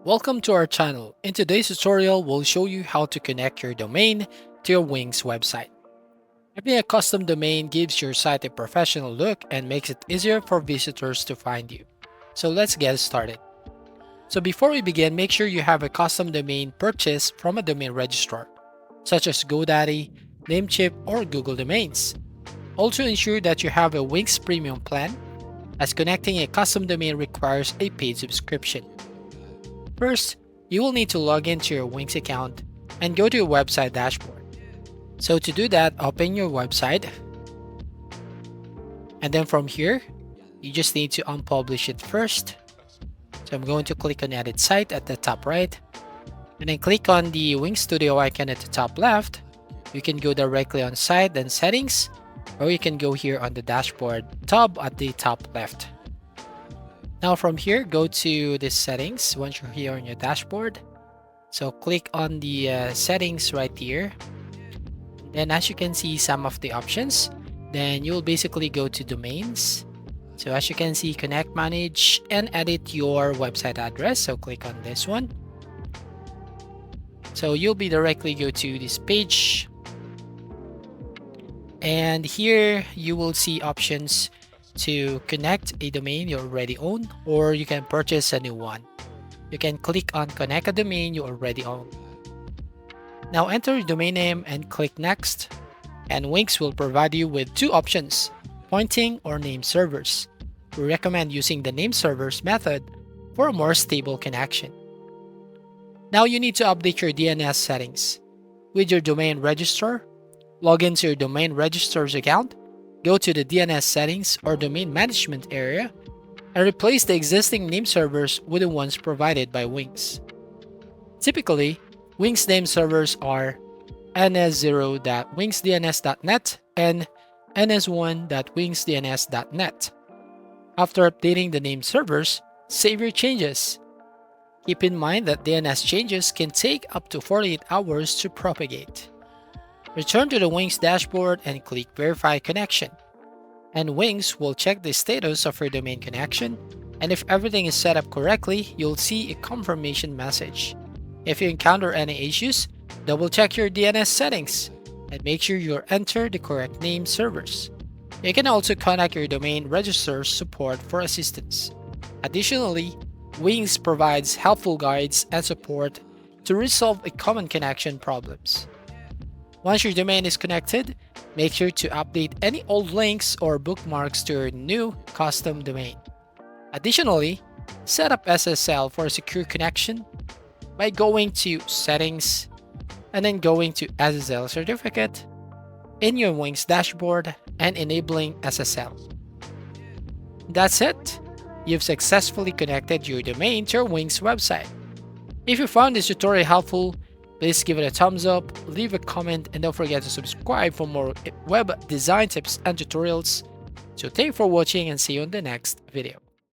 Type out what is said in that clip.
Welcome to our channel. In today's tutorial, we'll show you how to connect your domain to your Wix website. Having a custom domain gives your site a professional look and makes it easier for visitors to find you. So let's get started. So before we begin, make sure you have a custom domain purchased from a domain registrar, such as GoDaddy, Namecheap, or Google Domains. Also ensure that you have a Wix premium plan, as connecting a custom domain requires a paid subscription. First, you will need to log into your Wix account and go to your website dashboard. So to do that, open your website. And then from here, you just need to unpublish it first. So I'm going to click on Edit Site at the top right. And then click on the Wix Studio icon at the top left. You can go directly on Site, then Settings, or you can go here on the Dashboard tab at the top left. Now from here, go to the settings once you're here on your dashboard. So click on the settings right here. Then as you can see some of the options, then you'll basically go to domains. So as you can see, connect, manage, and edit your website address. So click on this one. So you'll be directly go to this page. And here you will see options to connect a domain you already own, or you can purchase a new one. You can click on connect a domain you already own. Now enter your domain name and click next, and Wix will provide you with two options, pointing or name servers. We recommend using the name servers method for a more stable connection. Now you need to update your DNS settings. With your domain registrar, log into your domain registrar's account, go to the DNS settings or domain management area, and replace the existing name servers with the ones provided by Wix. Typically, Wix name servers are ns0.wixdns.net and ns1.wixdns.net. After updating the name servers, save your changes. Keep in mind that DNS changes can take up to 48 hours to propagate. Return to the Wix dashboard and click Verify Connection. And Wix will check the status of your domain connection, and if everything is set up correctly, you'll see a confirmation message. If you encounter any issues, double check your DNS settings and make sure you enter the correct name servers. You can also contact your domain registrar's support for assistance. Additionally, Wix provides helpful guides and support to resolve common connection problems. Once your domain is connected, make sure to update any old links or bookmarks to your new custom domain. Additionally, set up SSL for a secure connection by going to Settings and then going to SSL Certificate in your Wix dashboard and enabling SSL. That's it. You've successfully connected your domain to your Wix website. If you found this tutorial helpful, please give it a thumbs up, leave a comment, and don't forget to subscribe for more web design tips and tutorials. So thank you for watching and see you in the next video.